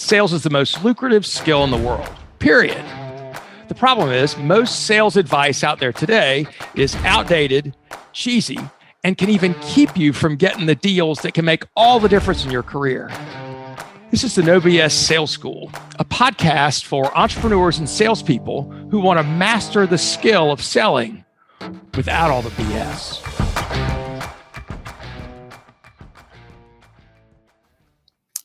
sales is the most lucrative skill in the world, period. The problem is most sales advice out there today is outdated, cheesy, and can even keep you from getting the deals that can make all the difference in your career. This is the No BS Sales School, a podcast for entrepreneurs and salespeople who want to master the skill of selling without all the BS.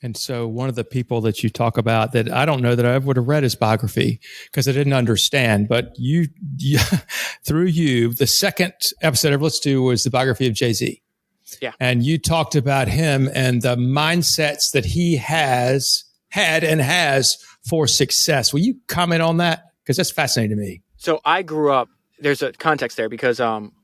And so one of the people that you talk about that I don't know that I would have read his biography because I didn't understand, but you through you, the second episode of Let's Do was the biography of Jay-Z. Yeah. And you talked about him and the mindsets that he had and has for success. Will you comment on that? Because that's fascinating to me. So I grew up, there's a context there because,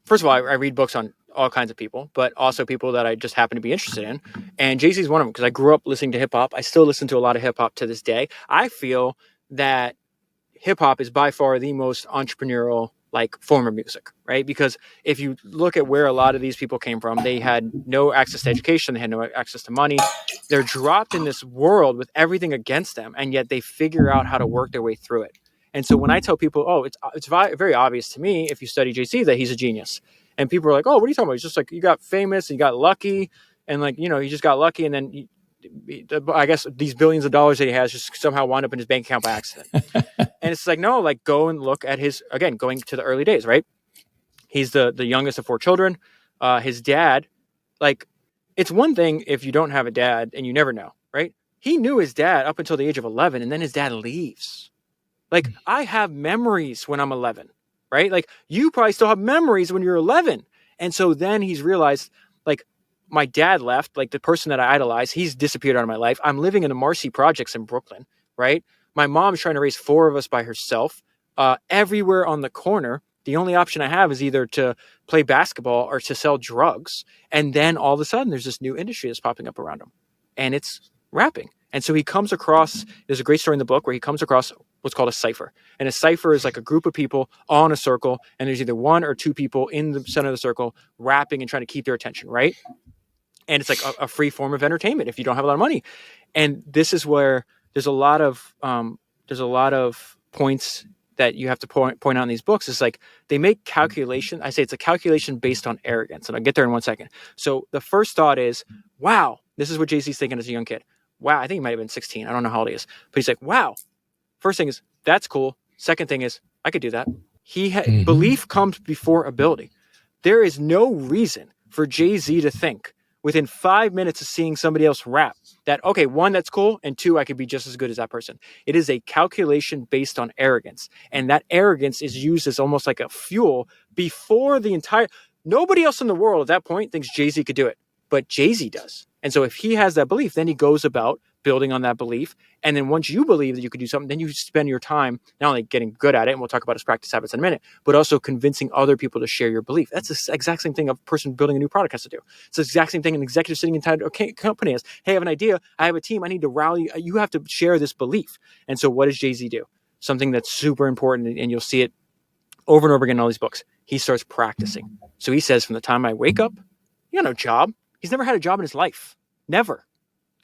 first of all, I read books on all kinds of people, but also people that I just happen to be interested in. And Jay-Z is one of them because I grew up listening to hip hop. I still listen to a lot of hip hop to this day. I feel that hip hop is by far the most entrepreneurial form of music, right? Because if you look at where a lot of these people came from, they had no access to education. They had no access to money. They're dropped in this world with everything against them. And yet they figure out how to work their way through it. And so when I tell people, it's very obvious to me, if you study Jay-Z, that he's a genius. And people are like, oh, what are you talking about? He's just you got famous, you got lucky. And you just got lucky. And then I guess these billions of dollars that he has just somehow wound up in his bank account by accident. And it's no, go and look at going to the early days, right? He's the youngest of 4 children. His dad, it's one thing if you don't have a dad and you never know, right? He knew his dad up until the age of 11, and then his dad leaves. I have memories when I'm 11, right? You probably still have memories when you're 11. And so then he's realized, my dad left, the person that I idolized, he's disappeared out of my life. I'm living in the Marcy projects in Brooklyn, right? My mom's trying to raise 4 of us by herself. Everywhere on the corner, the only option I have is either to play basketball or to sell drugs. And then all of a sudden, there's this new industry that's popping up around him. And it's rapping. And so he comes across, there's a great story in the book where he comes across what's called a cipher. And a cipher is a group of people all in a circle. And there's either 1 or 2 people in the center of the circle rapping and trying to keep their attention, right? And it's a free form of entertainment if you don't have a lot of money. And this is where there's a lot of points that you have to point out in these books. It's they make calculation. I say it's a calculation based on arrogance. And I'll get there in 1 second. So the first thought is, wow, this is what Jay-Z's thinking as a young kid. Wow, I think he might have been 16. I don't know how old he is. But he's wow. First thing is, that's cool. Second thing is, I could do that. Belief comes before ability. There is no reason for Jay-Z to think within 5 minutes of seeing somebody else rap that, okay, 1, that's cool, and 2, I could be just as good as that person. It is a calculation based on arrogance. And that arrogance is used as almost like a fuel before nobody else in the world at that point thinks Jay-Z could do it, but Jay-Z does. And so if he has that belief, then he goes about building on that belief. And then once you believe that you could do something, then you spend your time not only getting good at it, and we'll talk about his practice habits in a minute, but also convincing other people to share your belief. That's the exact same thing a person building a new product has to do. It's the exact same thing an executive sitting inside a company has. Hey, I have an idea. I have a team. I need to rally. You have to share this belief. And so what does Jay-Z do? Something that's super important, and you'll see it over and over again in all these books. He starts practicing. So he says, from the time I wake up, you got no job. He's never had a job in his life. Never.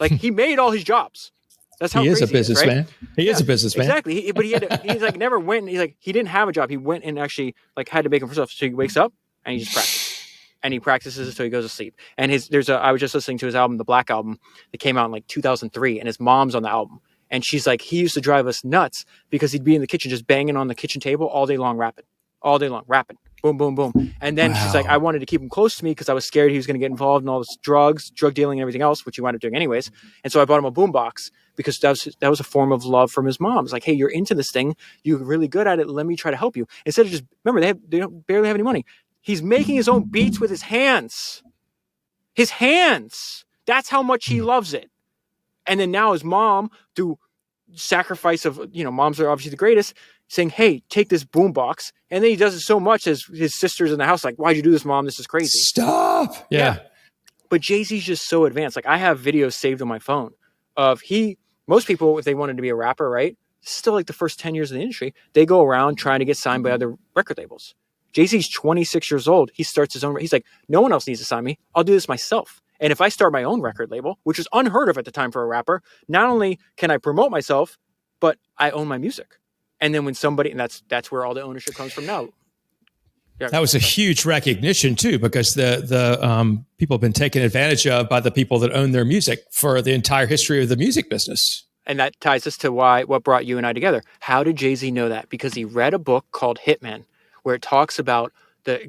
He made all his jobs. That's how he is crazy a businessman. Right? He is a businessman. Exactly. But he's never went. He didn't have a job. He went and actually had to make him for himself. So he wakes up and he just practices. And he practices until he goes to sleep. And I was just listening to his album, the Black Album, that came out in 2003, and his mom's on the album. And she's he used to drive us nuts because he'd be in the kitchen just banging on the kitchen table all day long, rapping. Boom, boom, boom. And then she's I wanted to keep him close to me because I was scared he was going to get involved in all this drug dealing and everything else, which he wound up doing anyways. And so I bought him a boombox because that was a form of love from his mom. It's hey, you're into this thing. You're really good at it. Let me try to help you. Instead of just, remember, they don't barely have any money. He's making his own beats with his hands. His hands. That's how much he loves it. And then now his mom, through sacrifice of, moms are obviously the greatest, saying, hey, take this boombox. And then he does it so much as his sister's in the house, why'd you do this, Mom? This is crazy. Stop. Yeah. But Jay-Z's just so advanced. I have videos saved on my phone of most people, if they wanted to be a rapper, right? Still the first 10 years of the industry, they go around trying to get signed by other record labels. Jay-Z's 26 years old. He starts his own. He's no one else needs to sign me. I'll do this myself. And if I start my own record label, which was unheard of at the time for a rapper, not only can I promote myself, but I own my music. And then when somebody, and that's where all the ownership comes from now. Yeah, that was a huge recognition too, because the people have been taken advantage of by the people that own their music for the entire history of the music business. And that ties us to what brought you and I together. How did Jay-Z know that? Because he read a book called Hitman, where it talks about the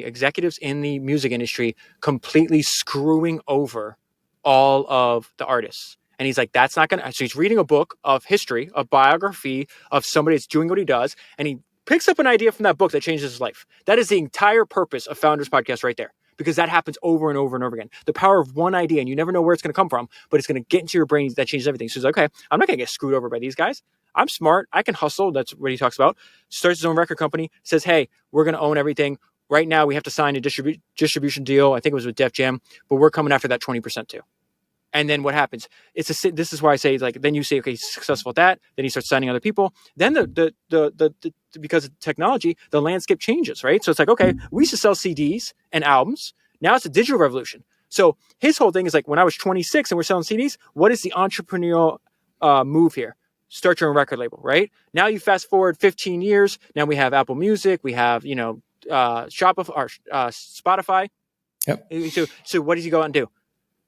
executives in the music industry completely screwing over all of the artists. And he's like, that's not going to, so he's reading a book of history, a biography of somebody that's doing what he does. And he picks up an idea from that book that changes his life. That is the entire purpose of Founders Podcast right there, because that happens over and over and over again. The power of one idea, and you never know where it's going to come from, but it's going to get into your brain. That changes everything. So he's like, okay, I'm not going to get screwed over by these guys. I'm smart. I can hustle. That's what he talks about. Starts his own record company, says, hey, we're going to own everything. Right now, we have to sign a distribution deal. I think it was with Def Jam, but we're coming after that 20% too. And then what happens? This is why I say, like, then you say, okay, he's successful at that. Then he starts signing other people. Then because of technology, the landscape changes, right? So it's like, okay, we used to sell CDs and albums. Now it's a digital revolution. So his whole thing is like, when I was 26 and we're selling CDs, what is the entrepreneurial move here? Start your own record label, right? Now you fast forward 15 years. Now we have Apple Music. We have, Shopify or Spotify. Yep. So what does he go out and do?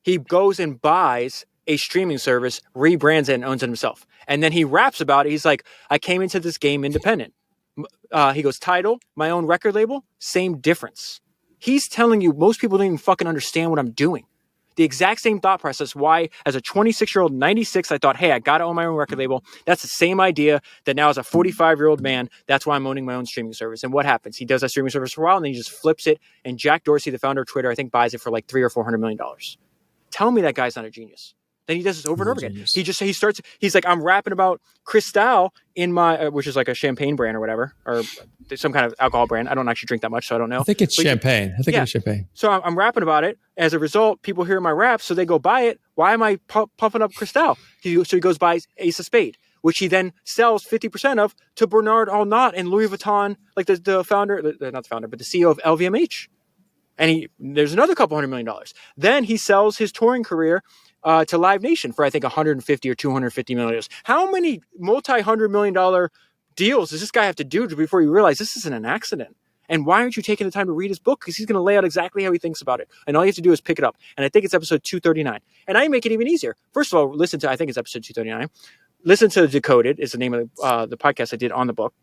He goes and buys a streaming service, rebrands it, and owns it himself. And then he raps about it. He's like, I came into this game independent. He goes, Tidal, my own record label, same difference. He's telling you most people don't even fucking understand what I'm doing. The exact same thought process. Why, as a 26-year-old, 96, I thought, hey, I got to own my own record label. That's the same idea that now as a 45-year-old man, that's why I'm owning my own streaming service. And what happens? He does that streaming service for a while, and then he just flips it. And Jack Dorsey, the founder of Twitter, I think buys it for like $300 or $400 million. Tell me that guy's not a genius. Then he does this over and over again. He's like, I'm rapping about Cristal in my, which is like a champagne brand or whatever, or some kind of alcohol brand. I don't actually drink that much, so I don't know. I think it's champagne. It's champagne. So I'm rapping about it. As a result, people hear my rap, so they go buy it. Why am I puffing up Cristal? So he goes buys Ace of Spade, which he then sells 50% of to Bernard Arnault and Louis Vuitton, like the founder, not the founder, but the CEO of LVMH. And there's another couple $100 million. Then he sells his touring career to Live Nation for, I think, 150 or 250 million. How many multi-$100 million deals does this guy have to do before you realize this isn't an accident? And why aren't you taking the time to read his book? Because he's going to lay out exactly how he thinks about it. And all you have to do is pick it up. And I think it's episode 239. And I make it even easier. First of all, I think it's episode 239. Listen to Decoded is the name of the podcast I did on the book.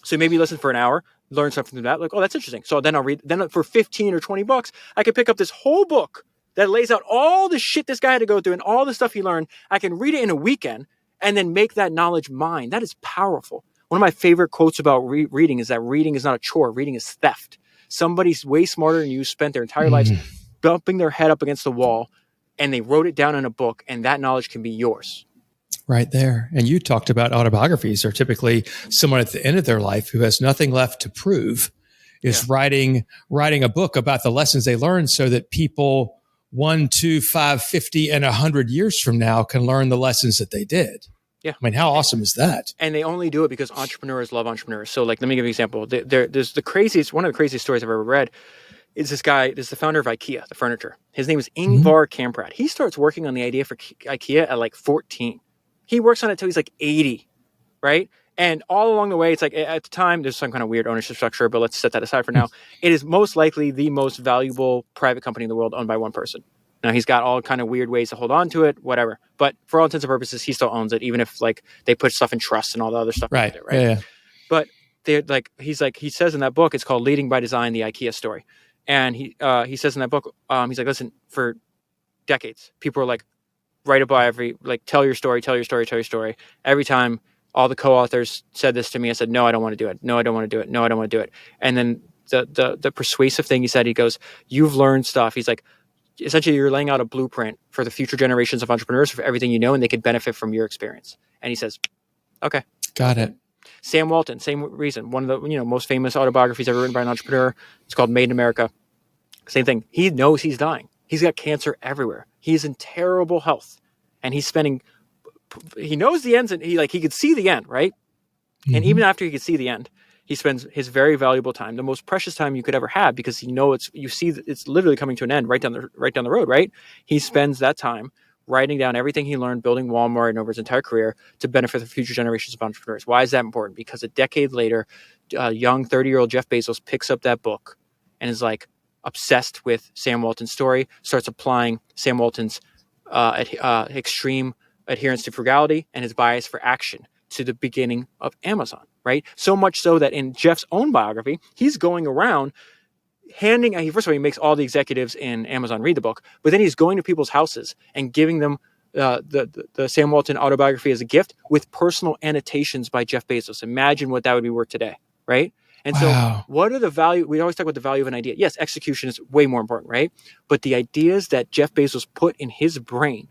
So maybe listen for an hour, learn something from that. Like, oh, that's interesting. So then I'll read. Then for $15 or $20, I could pick up this whole book that lays out all the shit this guy had to go through and all the stuff he learned. I can read it in a weekend and then make that knowledge mine. That is powerful. One of my favorite quotes about reading is that reading is not a chore. Reading is theft. Somebody's way smarter than you spent their entire lives bumping their head up against the wall, and they wrote it down in a book, and that knowledge can be yours. Right there. And you talked about autobiographies are typically someone at the end of their life who has nothing left to prove is writing a book about the lessons they learned so that people 1, 2, 5, 50, and 100 years from now can learn the lessons that they did. Yeah. I mean, how awesome is that? And they only do it because entrepreneurs love entrepreneurs. So like, let me give you an example. There's one of the craziest stories I've ever read is this guy, this is the founder of IKEA, the furniture. His name is Ingvar Kamprad. He starts working on the idea for IKEA at like 14. He works on it till he's like 80, right? And all along the way, it's like at the time, there's some kind of weird ownership structure, but let's set that aside for now. It is most likely the most valuable private company in the world owned by one person. Now, he's got all kind of weird ways to hold on to it, whatever. But for all intents and purposes, he still owns it, even if like they put stuff in trust and all the other stuff. Right. There, right. Yeah. But he says in that book, it's called Leading by Design, the IKEA Story. And he says in that book, he's like, listen, for decades, people are like, write a biography, like tell your story. Every time all the co-authors said this to me, I said, no, I don't want to do it. No, I don't want to do it. No, I don't want to do it. And then the persuasive thing he said, he goes, you've learned stuff. He's like, essentially you're laying out a blueprint for the future generations of entrepreneurs for everything you know, and they could benefit from your experience. And he says, okay. Got it. Sam Walton, same reason. One of the most famous autobiographies ever written by an entrepreneur. It's called Made in America. Same thing. He knows he's dying. He's got cancer everywhere. He's in terrible health, and he knows the ends, and he could see the end, right? And even after he could see the end, He spends his very valuable time, the most precious time you could ever have, because you see that it's literally coming to an end right down the road, right? He spends that time writing down everything he learned building Walmart and over his entire career to benefit the future generations of entrepreneurs. Why is that important? Because a decade later, young 30-year-old Jeff Bezos picks up that book and is like obsessed with Sam Walton's story, starts applying Sam Walton's extreme adherence to frugality and his bias for action to the beginning of Amazon, right? So much so that in Jeff's own biography, he's going around first of all, he makes all the executives in Amazon read the book, but then he's going to people's houses and giving them the Sam Walton autobiography as a gift with personal annotations by Jeff Bezos. Imagine what that would be worth today, right? And so what are the value? We always talk about the value of an idea. Yes, execution is way more important, right? But the ideas that Jeff Bezos put in his brain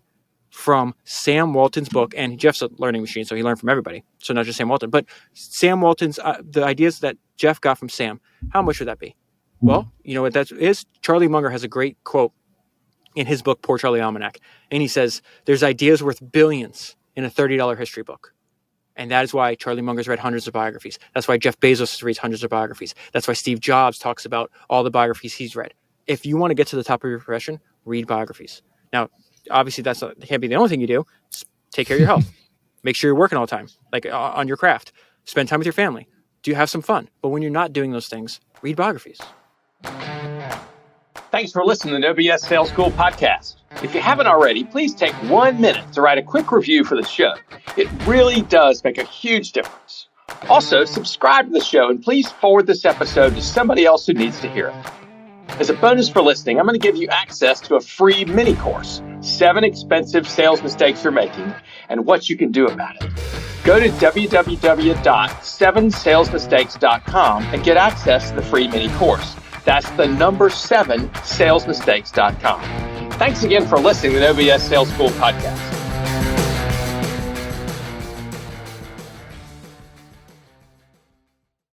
from Sam Walton's book, and Jeff's a learning machine, so he learned from everybody. So not just Sam Walton, but Sam Walton's, the ideas that Jeff got from Sam, how much would that be? Well, you know what that is? Charlie Munger has a great quote in his book, Poor Charlie Almanac. And he says, there's ideas worth billions in a $30 history book. And that is why Charlie Munger's read hundreds of biographies. That's why Jeff Bezos reads hundreds of biographies. That's why Steve Jobs talks about all the biographies he's read. If you want to get to the top of your profession, read biographies. Now, obviously, that can't be the only thing you do. Just take care of your health. Make sure you're working all the time, like on your craft. Spend time with your family. Do have some fun. But when you're not doing those things, read biographies. Thanks for listening to OBS Sales School Podcast. If you haven't already, please take 1 minute to write a quick review for the show. It really does make a huge difference. Also, subscribe to the show and please forward this episode to somebody else who needs to hear it. As a bonus for listening, I'm going to give you access to a free mini course, 7 expensive sales mistakes you're making and what you can do about it. Go to www.7salesmistakes.com and get access to the free mini course. That's the number 7salesmistakes.com. Thanks again for listening to the OBS Sales School Podcast.